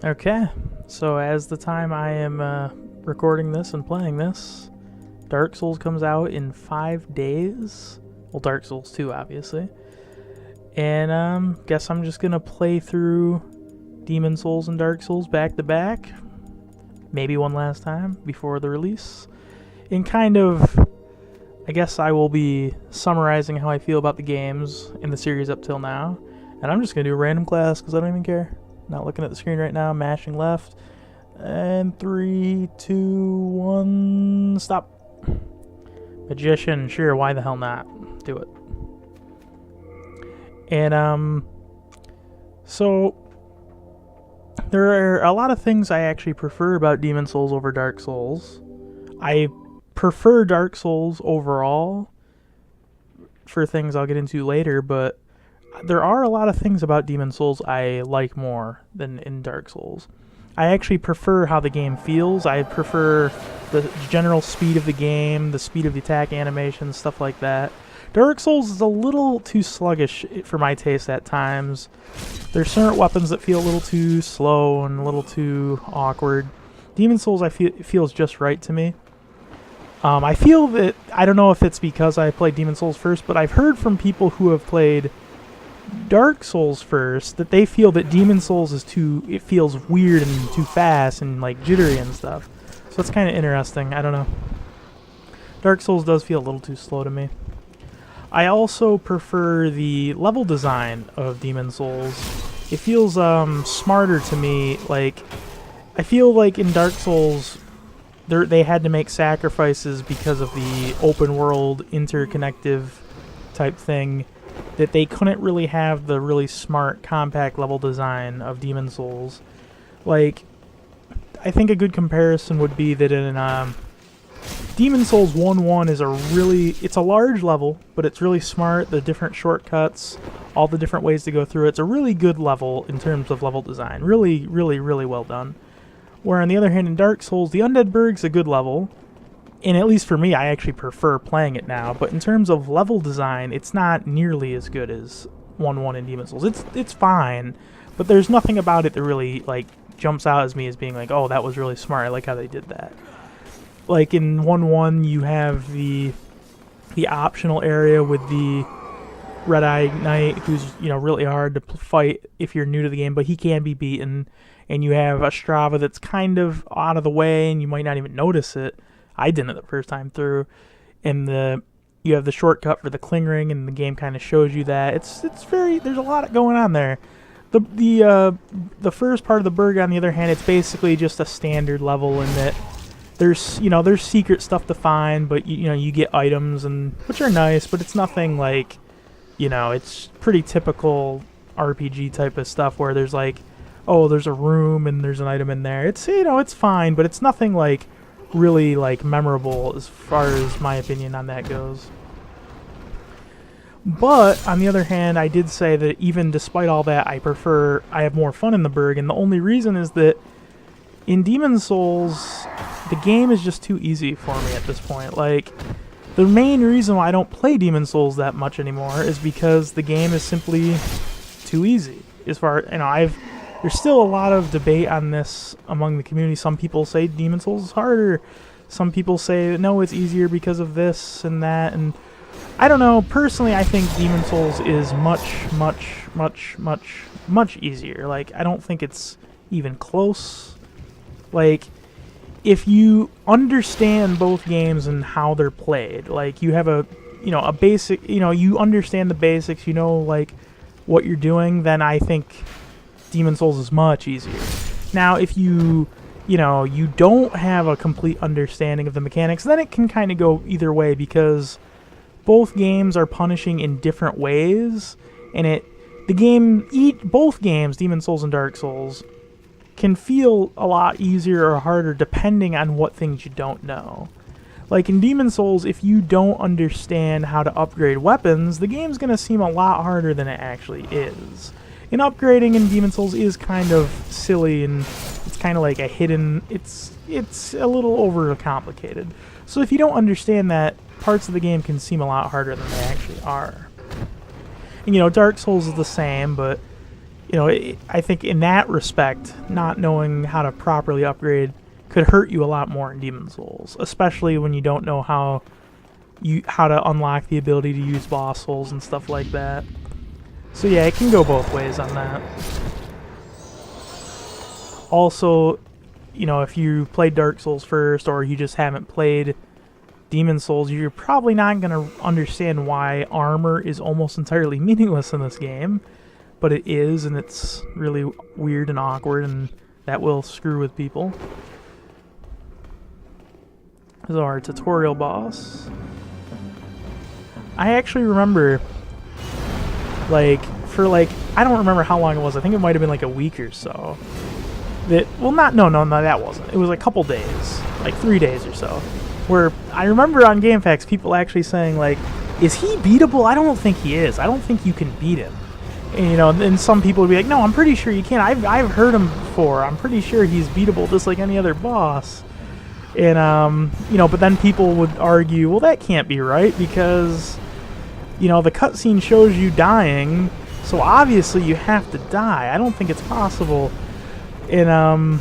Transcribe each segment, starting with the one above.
Okay, so as the time I am recording this and playing this, Dark Souls comes out in 5 days. Well, Dark Souls 2, obviously. And guess I'm just gonna play through Demon Souls and Dark Souls back to back. Maybe one last time before the release. And kind of, I guess I will be summarizing how I feel about the games in the series up till now. And I'm just gonna do a random class because I don't even care. Not looking at the screen right now, mashing left. And 3, 2, 1, stop. Magician, sure, why the hell not? Do it. And, so, there are a lot of things I actually prefer about Demon Souls over Dark Souls. I prefer Dark Souls overall for things I'll get into later, but there are a lot of things about Demon Souls I like more than in Dark Souls. I actually prefer how the game feels. I prefer the general speed of the game, the speed of the attack animations, stuff like that. Dark Souls is a little too sluggish for my taste at times. There's certain weapons that feel a little too slow and a little too awkward. Demon Souls, I feel, it feels just right to me. I feel that, I don't know if it's because I played Demon Souls first, but I've heard from people who have played Dark Souls first that they feel that Demon Souls is too, it feels weird and too fast and like jittery and stuff. So that's kind of interesting. I don't know. Dark Souls does feel a little too slow to me. I also prefer the level design of Demon Souls. It feels smarter to me. Like, I feel like in Dark Souls they had to make sacrifices because of the open world interconnective type thing, that they couldn't really have the really smart, compact level design of Demon Souls. Like, I think a good comparison would be that in Demon Souls 1-1 is it's a large level, but it's really smart. The different shortcuts, all the different ways to go through it. It's a really good level in terms of level design. Really, really, really well done. Where on the other hand, in Dark Souls, the Undead Burg's a good level. And at least for me, I actually prefer playing it now. But in terms of level design, it's not nearly as good as 1-1 in Demon Souls. It's fine, but there's nothing about it that really like jumps out as me as being like, oh, that was really smart. I like how they did that. Like in 1-1, you have the optional area with the Red-Eye Knight, who's really hard to fight if you're new to the game, but he can be beaten. And you have a Strava that's kind of out of the way, and you might not even notice it. I didn't the first time through. And you have the shortcut for the Cling Ring, and the game kind of shows you that. There's a lot going on there. The first part of the burg, on the other hand, it's basically just a standard level in that there's secret stuff to find, but you get items which are nice, but it's nothing like, it's pretty typical RPG type of stuff where there's like, oh, there's a room and there's an item in there. It's it's fine, but it's nothing like really like memorable as far as my opinion on that goes. But on the other hand, I did say that even despite all that, I have more fun in the burg, and the only reason is that in Demon Souls, the game is just too easy for me at this point. Like, the main reason why I don't play Demon Souls that much anymore is because the game is simply too easy. As far, there's still a lot of debate on this among the community. Some people say Demon Souls is harder. Some people say, no, it's easier because of this and that. And I don't know. Personally, I think Demon Souls is much, much, much, much, much easier. Like, I don't think it's even close. Like, if you understand both games and how they're played, like, you have a basic, you understand the basics, like, what you're doing, then I think Demon Souls is much easier. Now, if you don't have a complete understanding of the mechanics, then it can kind of go either way, because both games are punishing in different ways, and both games, Demon Souls and Dark Souls, can feel a lot easier or harder depending on what things you don't know. Like in Demon Souls, if you don't understand how to upgrade weapons, the game's going to seem a lot harder than it actually is. And upgrading in Demon Souls is kind of silly, and it's kind of like a hidden, it's a little overcomplicated. So if you don't understand that, parts of the game can seem a lot harder than they actually are. And Dark Souls is the same, but you know, I think in that respect, not knowing how to properly upgrade could hurt you a lot more in Demon Souls, especially when you don't know how to unlock the ability to use boss souls and stuff like that. So yeah, it can go both ways on that. Also, you know, if you played Dark Souls first, or you just haven't played Demon Souls, you're probably not going to understand why armor is almost entirely meaningless in this game. But it is, and it's really weird and awkward, and that will screw with people. This is our tutorial boss. I actually remember, I don't remember how long it was. I think it might have been like a week or so. No, that wasn't. It was a couple days, like 3 days or so, where I remember on GameFAQs people actually saying, like, is he beatable? I don't think he is. I don't think you can beat him. And, you know, and some people would be like, no, I'm pretty sure you can. I've heard him before. I'm pretty sure he's beatable just like any other boss. And, you know, but then people would argue, well, that can't be right because, you know, the cutscene shows you dying, so obviously you have to die. I don't think it's possible. And,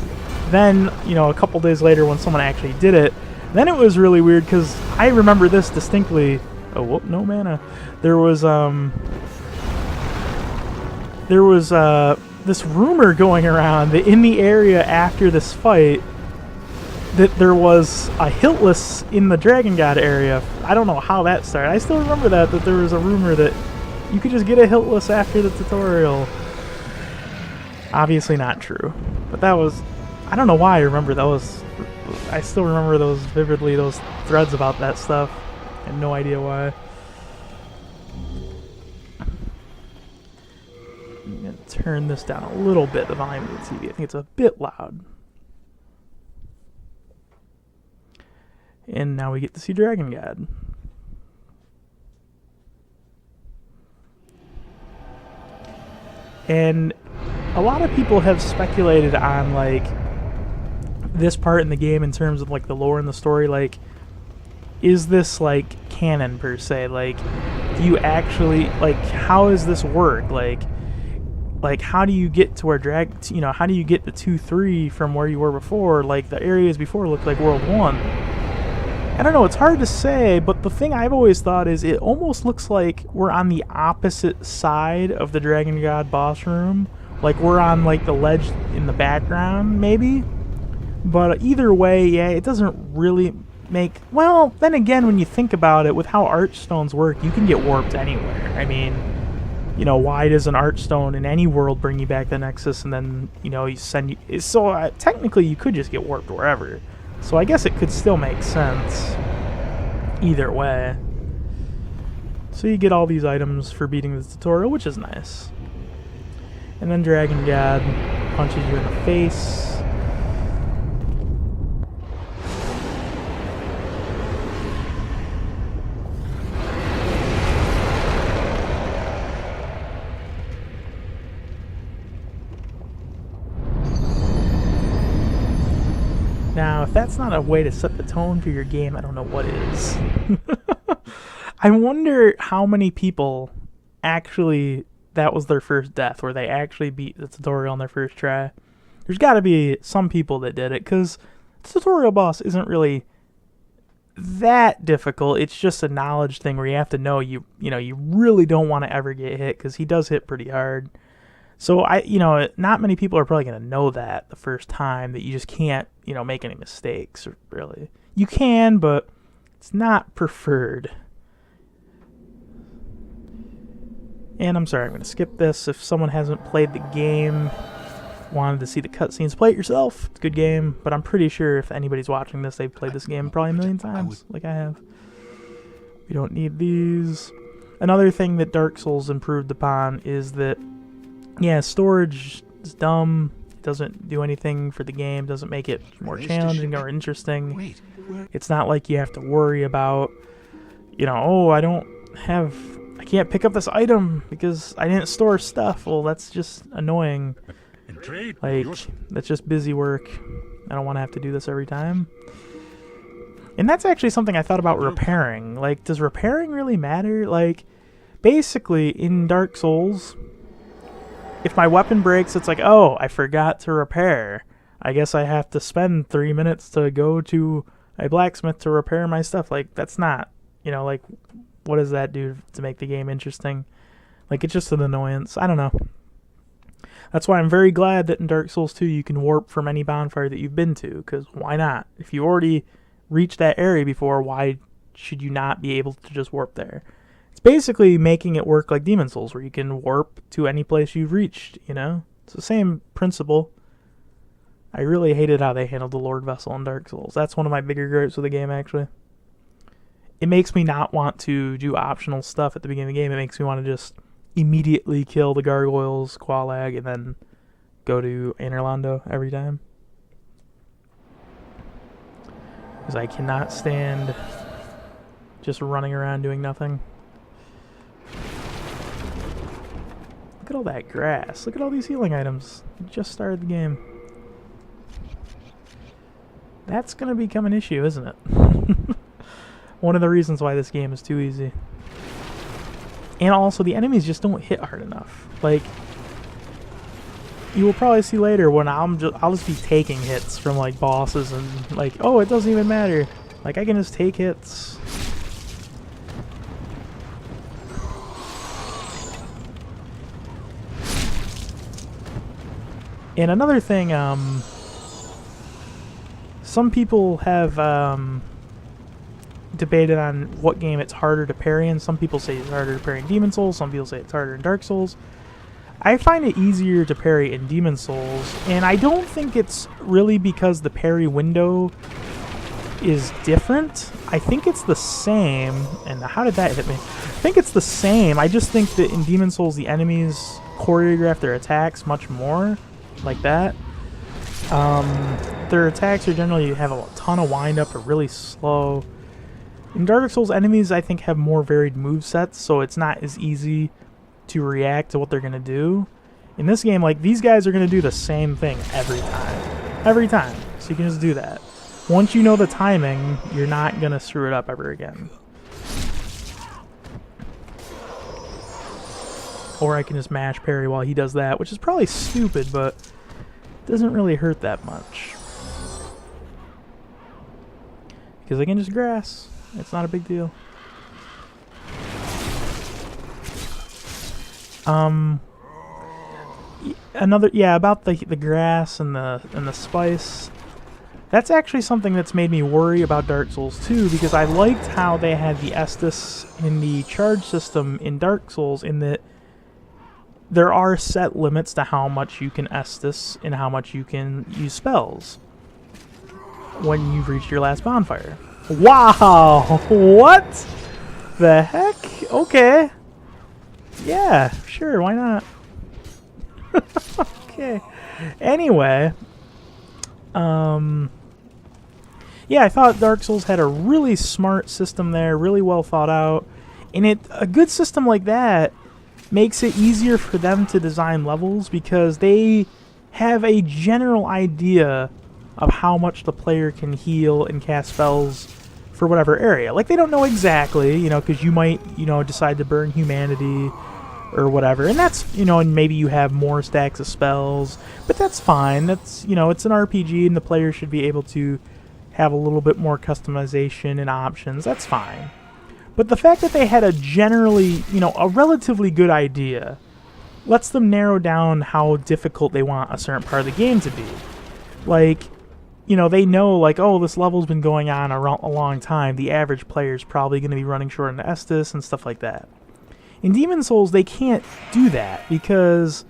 then, you know, a couple days later when someone actually did it, then it was really weird because I remember this distinctly. Oh, whoop, no mana. There was this rumor going around that in the area after this fight that there was a Hiltless in the Dragon God area. I don't know how that started. I still remember that there was a rumor that you could just get a Hiltless after the tutorial. Obviously not true. But that was... I don't know why I remember those. I still remember those vividly, those threads about that stuff. I have no idea why. I'm going to turn this down a little bit, the volume of the TV. I think it's a bit loud. And now we get to see Dragon God. And a lot of people have speculated on, like, this part in the game in terms of, like, the lore and the story. Like, is this, like, canon, per se? Like, do you actually, like, how does this work? Like, how do you get to where how do you get to 2-3 from where you were before? Like, the areas before looked like World 1. I don't know, it's hard to say, but the thing I've always thought is it almost looks like we're on the opposite side of the Dragon God boss room. Like, we're on, like, the ledge in the background, maybe? But either way, yeah, it doesn't really make... Well, then again, when you think about it, with how archstones work, you can get warped anywhere. I mean, you know, why does an archstone in any world bring you back to Nexus and then, you know, you send you... So, technically, you could just get warped wherever. So I guess it could still make sense either way. So you get all these items for beating the tutorial, which is nice. And then Dragon God punches you in the face. Now, if that's not a way to set the tone for your game, I don't know what is. I wonder how many people actually, that was their first death, where they actually beat the tutorial on their first try. There's got to be some people that did it, because the tutorial boss isn't really that difficult. It's just a knowledge thing where you have to know you really don't want to ever get hit, because he does hit pretty hard. So not many people are probably going to know that the first time, that you just can't, make any mistakes, really. You can, but it's not preferred. And I'm sorry, I'm going to skip this. If someone hasn't played the game, wanted to see the cutscenes, play it yourself. It's a good game, but I'm pretty sure if anybody's watching this, they've played this game probably a million times, like I have. We don't need these. Another thing that Dark Souls improved upon is that, yeah, storage is dumb. It doesn't do anything for the game. Doesn't make it more challenging or interesting. It's not like you have to worry about, oh, I can't pick up this item because I didn't store stuff. Well, that's just annoying. Like, that's just busy work. I don't want to have to do this every time. And that's actually something I thought about repairing. Like, does repairing really matter? Like, basically, in Dark Souls, if my weapon breaks, it's like, oh, I forgot to repair. I guess I have to spend 3 minutes to go to a blacksmith to repair my stuff. Like, that's not, like, what does that do to make the game interesting? Like, it's just an annoyance. I don't know. That's why I'm very glad that in Dark Souls 2 you can warp from any bonfire that you've been to, because why not? If you already reached that area before, why should you not be able to just warp there? It's basically making it work like Demon Souls, where you can warp to any place you've reached, It's the same principle. I really hated how they handled the Lord Vessel in Dark Souls. That's one of my bigger gripes with the game, actually. It makes me not want to do optional stuff at the beginning of the game. It makes me want to just immediately kill the gargoyles, Qualag, and then go to Anorlando every time. Because I cannot stand just running around doing nothing. Look at all that grass. Look at all these healing items. We just started the game. That's going to become an issue, isn't it? One of the reasons why this game is too easy. And also, the enemies just don't hit hard enough. Like, you will probably see later when I'll just be taking hits from, like, bosses and, like, oh, it doesn't even matter. Like, I can just take hits. And another thing, some people have debated on what game it's harder to parry in. Some people say it's harder to parry in Demon Souls. Some people say it's harder in Dark Souls. I find it easier to parry in Demon Souls, and I don't think it's really because the parry window is different. I think it's the same. And how did that hit me? I think it's the same. I just think that in Demon Souls the enemies choreograph their attacks much more like that. Their attacks are generally have a ton of wind up or really slow. In Dark Souls, enemies I think have more varied movesets, so it's not as easy to react to what they're gonna do. In this game, like, these guys are gonna do the same thing every time. Every time. So you can just do that. Once you know the timing, you're not gonna screw it up ever again. Or I can just mash parry while he does that, which is probably stupid, but doesn't really hurt that much. Because I can just grass. It's not a big deal. About the grass and the spice. That's actually something that's made me worry about Dark Souls 2, because I liked how they had the Estus in the charge system in Dark Souls, in that there are set limits to how much you can Estus and how much you can use spells when you've reached your last bonfire. Wow! What the heck? Okay. Yeah, sure, why not? Okay. Anyway, yeah, I thought Dark Souls had a really smart system there, really well thought out. And a good system like that makes it easier for them to design levels, because they have a general idea of how much the player can heal and cast spells for whatever area. Like, they don't know exactly, because you might, decide to burn humanity or whatever. And that's, and maybe you have more stacks of spells, but that's fine. That's, it's an RPG and the player should be able to have a little bit more customization and options. That's fine. But the fact that they had a generally, a relatively good idea lets them narrow down how difficult they want a certain part of the game to be. Like, they know, like, oh, this level's been going on a long time. The average player's probably going to be running short on Estus and stuff like that. In Demon Souls, they can't do that because,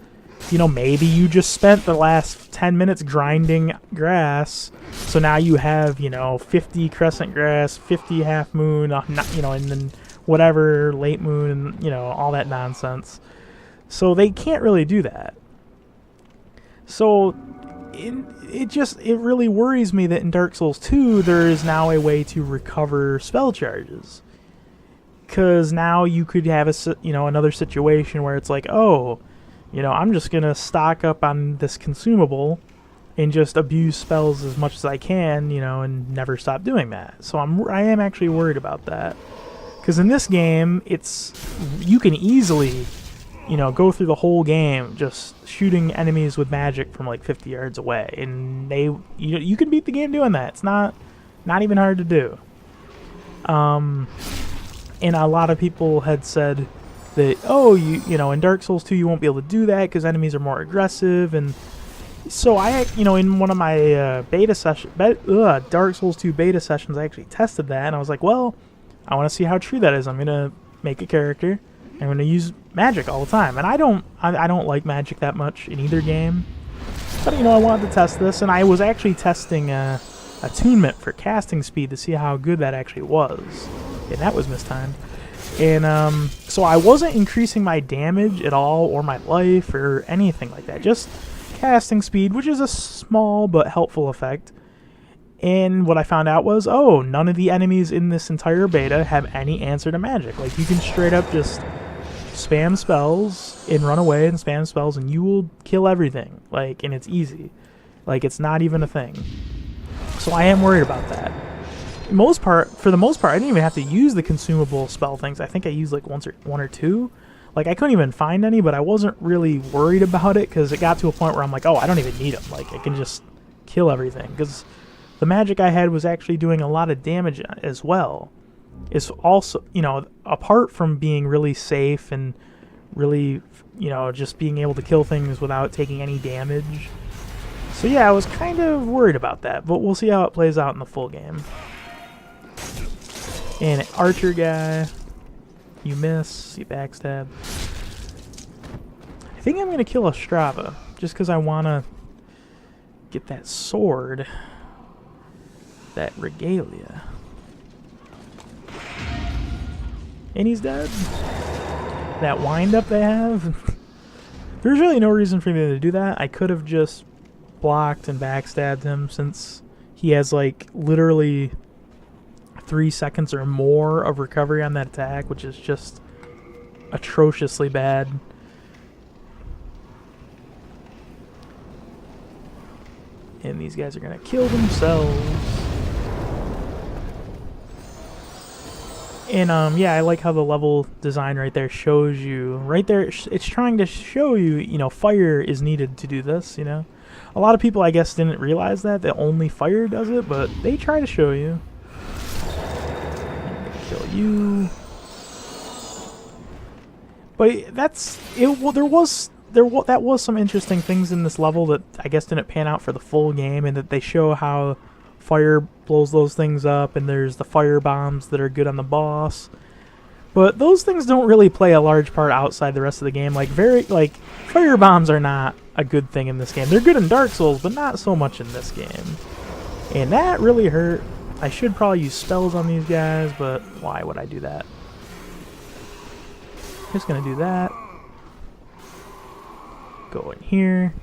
maybe you just spent the last 10 minutes grinding grass, so now you have, 50 crescent grass, 50 half moon, and then whatever, late moon, and, all that nonsense. So they can't really do that. So it really worries me that in Dark Souls 2 there is now a way to recover spell charges. Because now you could have another situation where it's like, oh, I'm just gonna stock up on this consumable and just abuse spells as much as I can, and never stop doing that. So I am actually worried about that. Because in this game, you can easily you know, go through the whole game just shooting enemies with magic from like 50 yards away, and you can beat the game doing that. It's not even hard to do. And a lot of people had said that, oh, you know, in Dark Souls 2 you won't be able to do that because enemies are more aggressive. And so you know, in one of my Dark Souls 2 beta sessions, I actually tested that, and I was like, well, I want to see how true that is. I'm gonna make a character. I'm gonna use magic all the time, and I don't like magic that much in either game. But you know, I wanted to test this, and I was actually testing attunement for casting speed to see how good that actually was, and that was mistimed. And so I wasn't increasing my damage at all, or my life, or anything like that. Just casting speed, which is a small but helpful effect. And what I found out was, oh, none of the enemies in this entire beta have any answer to magic. Like, you can straight up just spam spells and run away and spam spells, and you will kill everything. Like, and it's easy. Like, it's not even a thing. So I am worried about that. For the most part, I didn't even have to use the consumable spell things. I think I used like one or two. Like, I couldn't even find any, but I wasn't really worried about it because it got to a point where I'm like, oh, I don't even need them. Like, I can just kill everything. Because the magic I had was actually doing a lot of damage as well. It's also, you know, apart from being really safe and really, you know, just being able to kill things without taking any damage. So yeah, I was kind of worried about that, but we'll see how it plays out in the full game. And an archer guy, you miss, you backstab. I think I'm going to kill a Strava, just because I want to get that sword, that regalia. And he's dead. That wind-up they have. There's really no reason for me to do that. I could have just blocked and backstabbed him, since he has like literally 3 seconds or more of recovery on that attack, which is just atrociously bad. And these guys are gonna kill themselves. And yeah, I like how the level design right there shows you, right there, it's trying to show you, you know, fire is needed to do this, you know. A lot of people, I guess, didn't realize that only fire does it, but they try to show you. I'm gonna kill you. But that's it. Well, that was some interesting things in this level that I guess didn't pan out for the full game, and that they show how fire blows those things up, and there's the fire bombs that are good on the boss. But those things don't really play a large part outside the rest of the game. Like, fire bombs are not a good thing in this game. They're good in Dark Souls, but not so much in this game. And that really hurt. I should probably use spells on these guys, but why would I do that? Just gonna do that. Go in here.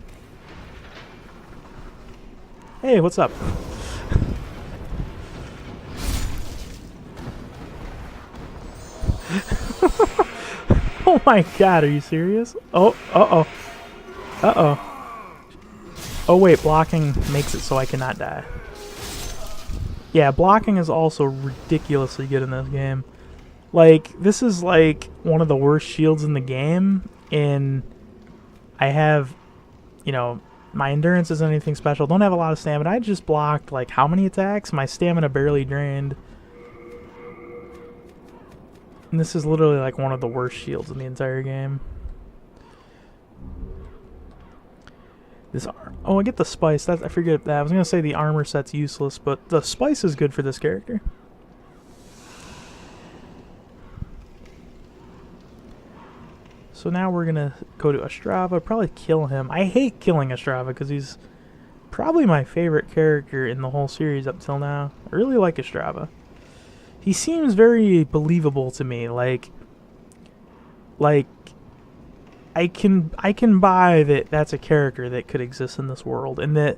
Hey, what's up? Oh my god, are you serious? Oh, uh-oh. Uh-oh. Oh wait, blocking makes it so I cannot die. Yeah, blocking is also ridiculously good in this game. Like, this is like one of the worst shields in the game, and I have, you know, my endurance isn't anything special. Don't have a lot of stamina. I just blocked like how many attacks? My stamina barely drained. And this is literally like one of the worst shields in the entire game. Oh, I get the spice. I forget that. I was going to say the armor set's useless, but the spice is good for this character. So now we're going to go to Ostrava, probably kill him. I hate killing Ostrava because he's probably my favorite character in the whole series up till now. I really like Ostrava. He seems very believable to me. Like I can buy that that's a character that could exist in this world, and that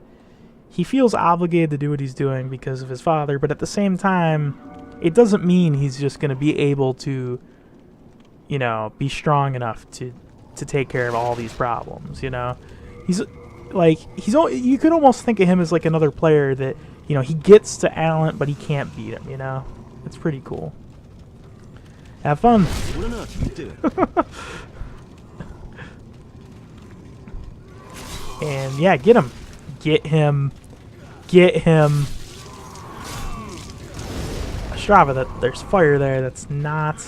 he feels obligated to do what he's doing because of his father, but at the same time, it doesn't mean he's just going to be able to, you know, be strong enough to take care of all these problems, you know. You could almost think of him as like another player that, you know, he gets to Alan, but he can't beat him, you know. It's pretty cool. Have fun. And yeah, get him. Get him. Get him. Strava, that there's fire there. That's not...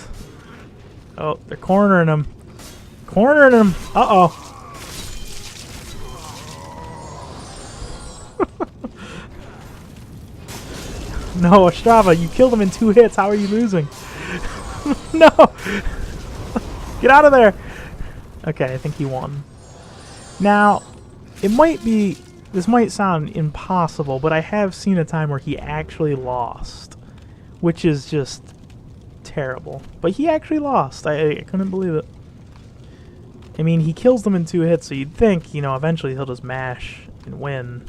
Oh, they're cornering him. Cornering him. Uh-oh. No, Strava, you killed him in 2 hits. How are you losing? No! Get out of there! Okay, I think he won. Now, it might be... This might sound impossible, but I have seen a time where he actually lost. Which is just terrible. But he actually lost. I couldn't believe it. I mean, he kills them in 2 hits, so you'd think, you know, eventually he'll just mash and win.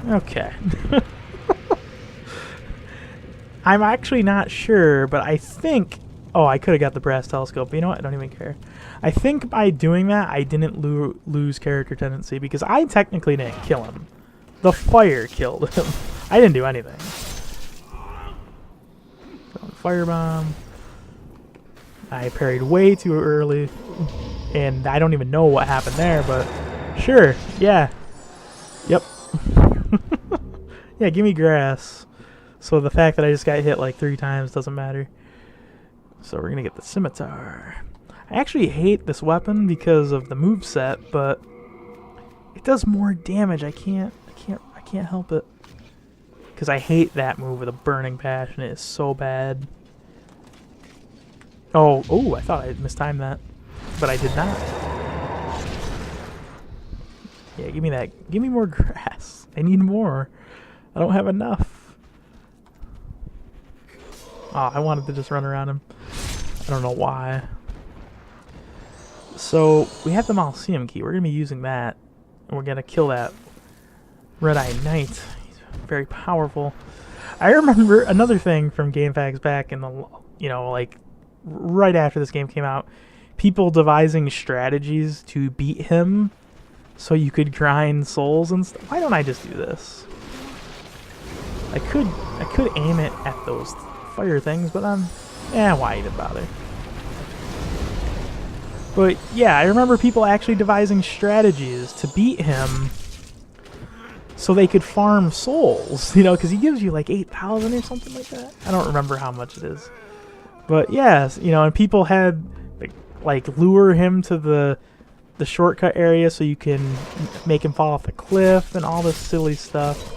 Okay. I'm actually not sure, but I think... Oh, I could have got the brass telescope, but you know what? I don't even care. I think by doing that, I didn't lose character tendency, because I technically didn't kill him. The fire killed him. I didn't do anything. Firebomb. I parried way too early, and I don't even know what happened there, but sure, yeah. Yep. Yeah, give me grass. So the fact that I just got hit like 3 times doesn't matter. So we're gonna get the scimitar. I actually hate this weapon because of the moveset, but it does more damage. I can't help it. Because I hate that move with a burning passion. It is so bad. Oh, I thought I mistimed that. But I did not. Yeah, give me that. Give me more grass. I need more. I don't have enough. Oh, I wanted to just run around him. I don't know why. So, we have the Mausoleum key. We're going to be using that. And we're going to kill that Red-Eye Knight. He's very powerful. I remember another thing from GameFAQs back in the, you know, like, right after this game came out. People devising strategies to beat him so you could grind souls and stuff. Why don't I just do this? I could aim it at those fire things, but why even bother? But yeah, I remember people actually devising strategies to beat him so they could farm souls, you know, because he gives you like 8,000 or something like that. I don't remember how much it is. But yes, you know, and people had like lure him to the shortcut area so you can make him fall off the cliff and all this silly stuff.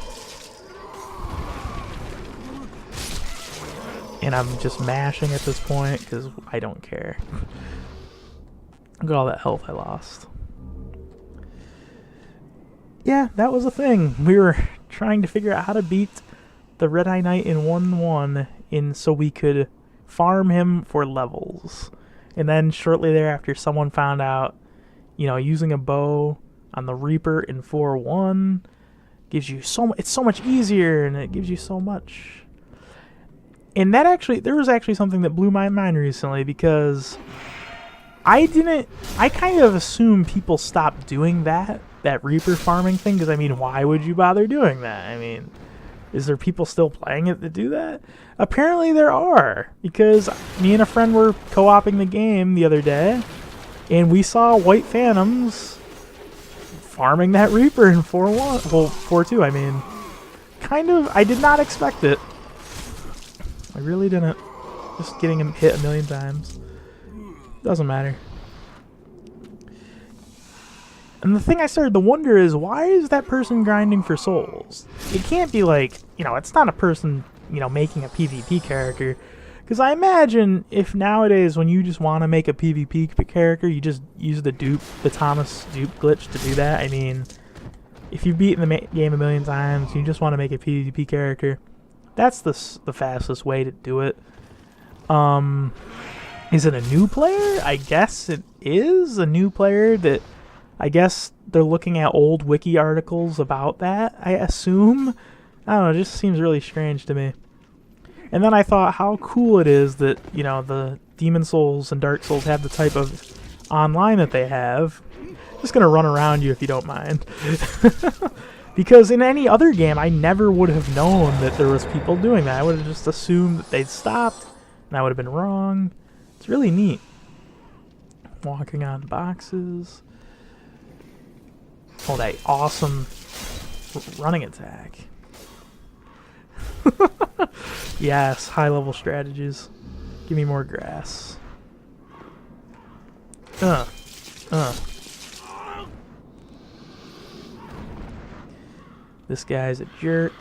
And I'm just mashing at this point because I don't care. Look at all that health I lost. Yeah, that was a thing. We were trying to figure out how to beat the Red-Eye Knight in 1-1 so we could farm him for levels. And then shortly thereafter, someone found out, you know, using a bow on the Reaper in 4-1 gives you it's so much easier, and it gives you so much. And that actually, there was actually something that blew my mind recently, because I kind of assumed people stopped doing that Reaper farming thing, because I mean, why would you bother doing that? I mean, is there people still playing it that do that? Apparently there are, because me and a friend were co-oping the game the other day, and we saw White Phantoms farming that Reaper in 4-1, well, 4-2, I mean. Kind of, I did not expect it. I really didn't. Just getting him hit a million times. Doesn't matter. And the thing I started to wonder is, why is that person grinding for souls? It can't be like, you know, it's not a person, you know, making a PvP character. Because I imagine if nowadays when you just want to make a PvP character, you just use the Thomas dupe glitch to do that. I mean, if you've beaten the game a million times, you just want to make a PvP character, that's the fastest way to do it. Is it a new player? I guess it is a new player that... I guess they're looking at old wiki articles about that, I assume. I don't know, it just seems really strange to me. And then I thought how cool it is that, you know, the Demon Souls and Dark Souls have the type of online that they have. Just gonna run around you if you don't mind. Because in any other game, I never would have known that there was people doing that. I would have just assumed that they'd stopped, and I would have been wrong. It's really neat. Walking on boxes. Oh, that awesome running attack. Yes, high-level strategies. Give me more grass. This guy's a jerk.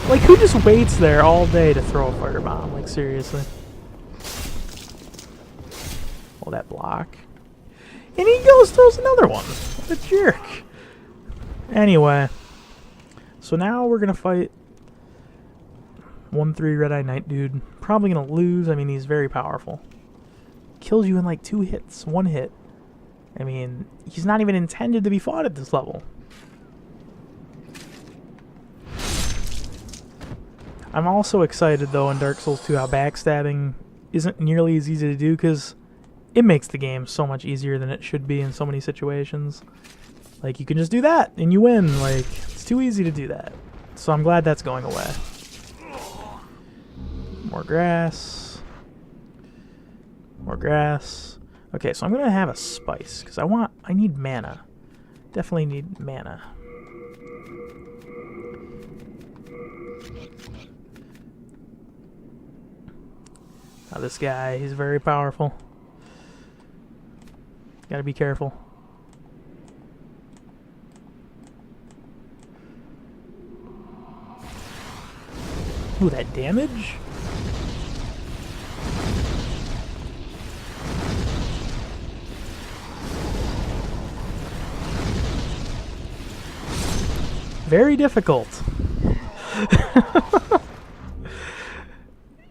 Like, who just waits there all day to throw a firebomb? Like, seriously. Oh, that block. And he goes, throws another one. What a jerk. Anyway. So now we're going to fight 1-3 Red Eye Knight dude. Probably going to lose. I mean, he's very powerful. Kills you in like 2 hits. 1 hit. I mean, he's not even intended to be fought at this level. I'm also excited, though, in Dark Souls 2 how backstabbing isn't nearly as easy to do, because it makes the game so much easier than it should be in so many situations. Like, you can just do that, and you win. Like, it's too easy to do that. So I'm glad that's going away. More grass. More grass. Okay, so I'm going to have a spice, because I need mana. Definitely need mana. Now this guy, he's very powerful. Gotta be careful. Ooh, that damage? Very difficult.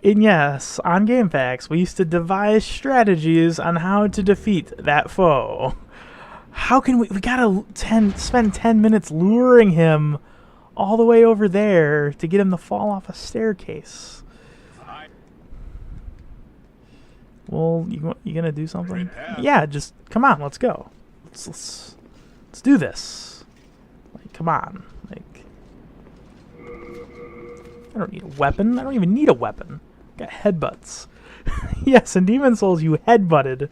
And yes, on GameFAQs, we used to devise strategies on how to defeat that foe. How can we gotta spend 10 minutes luring him all the way over there to get him to fall off a staircase. Well, you gonna do something? Yeah, just come on, let's go. Let's do this. Like, come on. Like, I don't need a weapon. I don't even need a weapon. Got headbutts. Yes, in Demon Souls you headbutted.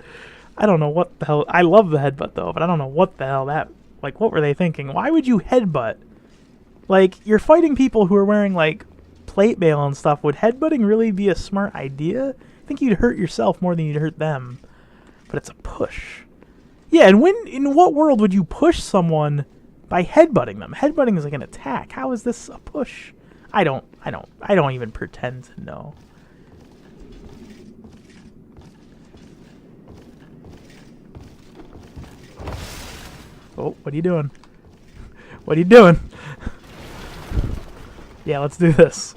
I don't know what the hell. I love the headbutt though, but I don't know what the hell that. Like, what were they thinking? Why would you headbutt? Like, you're fighting people who are wearing like plate mail and stuff. Would headbutting really be a smart idea? I think you'd hurt yourself more than you'd hurt them. But it's a push. Yeah, and in what world would you push someone by headbutting them? Headbutting is like an attack. How is this a push? I don't even pretend to know. Oh, what are you doing? What are you doing? Yeah, let's do this.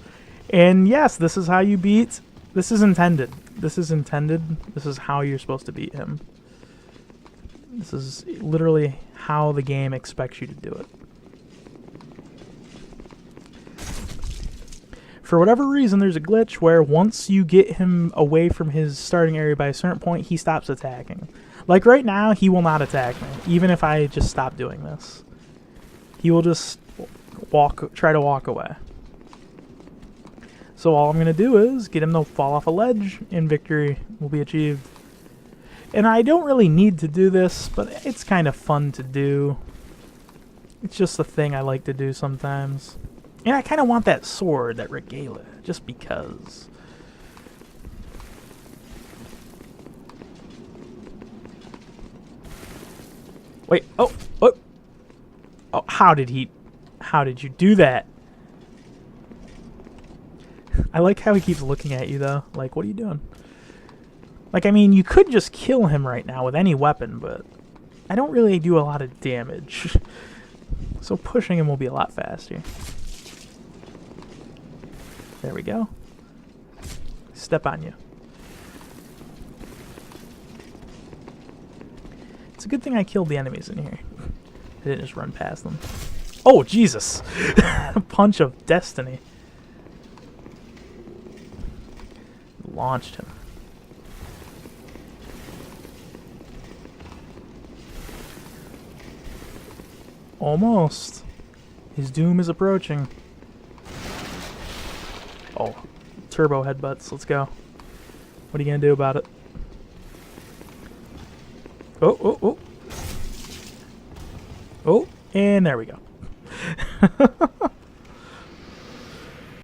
And yes, this is how you beat. This is intended. This is intended. This is how you're supposed to beat him. This is literally how the game expects you to do it. For whatever reason, there's a glitch where once you get him away from his starting area by a certain point, he stops attacking. Like right now, he will not attack me, even if I just stop doing this. He will just try to walk away. So all I'm going to do is get him to fall off a ledge, and victory will be achieved. And I don't really need to do this, but it's kind of fun to do. It's just a thing I like to do sometimes. And I kind of want that sword, that regala, just because. Wait, oh, how did you do that? I like how he keeps looking at you, though. Like, what are you doing? Like, I mean, you could just kill him right now with any weapon, but I don't really do a lot of damage. So pushing him will be a lot faster. There we go. Step on you. It's a good thing I killed the enemies in here. I didn't just run past them. Oh, Jesus! Punch of destiny. Launched him. Almost. His doom is approaching. Oh, turbo headbutts. Let's go. What are you gonna do about it? Oh, oh, oh. Oh, and there we go.